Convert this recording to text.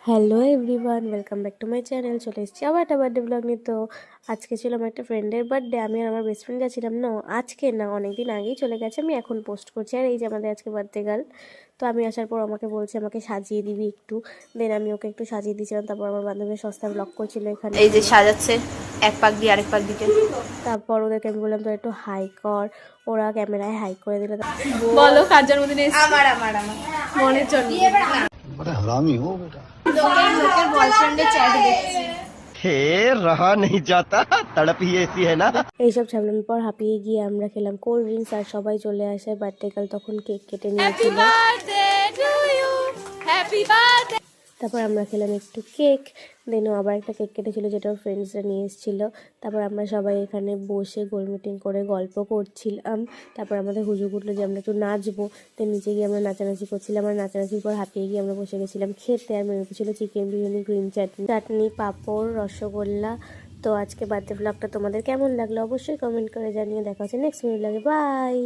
Hello everyone, welcome back to my channel. চলে এসেছি আবার একটা বার্থডে ব্লগ নিয়ে। তো আজকে ছিল আমার একটা ফ্রেন্ডের বার্থডে। আমি আর আমার বেস্ট ফ্রেন্ড গেছিলাম। না, আজকে না, অনেক দিন আগেই চলে গেছে। আমি এখন পোস্ট করছি। আর এই যে আমাদের আজকে বার্থডে গার্ল। তো আমি আসার পর আমাকে বলছে আমাকে সাজিয়ে দিবি একটু। দেন আমি ওকে একটু সাজিয়ে দিয়েছিলাম। তারপর আমার বান্ধবীর সস্তা ব্লগ করছিল এখানে, এই যে সাজাচ্ছে এক পাক দিয়ে আরেক পাক দিতে। তারপর ওদেরকে আমি বললাম তো একটু হাই কর। ওরা ক্যামেরায় হাই করে দিল। বলো কার জন্মদিনে এসেছি? আমার আমার আমার মনের জন্য। बड़ा हरामी हो बेटा। লোকের বয়ফ্রেন্ডের চ্যাট দেখছি। हे रहा नहीं जाता, तड़प ही ऐसी है ना। এইসব ছাড়লাম পর হাঁপিয়ে গিয়ে আমরা খেলাম কোল্ড ড্রিঙ্কস। আর সবাই চলে আসে। বার্থডে গার্ল তখন কেক কেটে হ্যাপি নিয়েছিল। Birthday to you, happy birthday. তারপর আমরা খেলাম একটু কেক। দেনও আবার একটা কেক কেটেছিল, যেটা ওর ফ্রেন্ডসরা নিয়ে এসেছিলো। তারপর আমরা সবাই এখানে বসে গোল মিটিং করে গল্প করছিলাম। তারপর আমাদের হুজুগ উঠলো যে আমরা একটু নাচবো। তো নিচে গিয়ে আমরা নাচানাচি করছিলাম। আর নাচানাচির পর হাঁপিয়ে গিয়ে আমরা বসে গেছিলাম খেতে। আর মেনুতে ছিল চিকেন বিরিয়ানি, গ্রিন চাটনি, পাঁপড়, রসগোল্লা। তো আজকে বার্থডে ব্লগটা তোমাদের কেমন লাগলো অবশ্যই কমেন্ট করে জানিয়ে। দেখা হচ্ছে নেক্সট ভিডিও লাগে। বাই।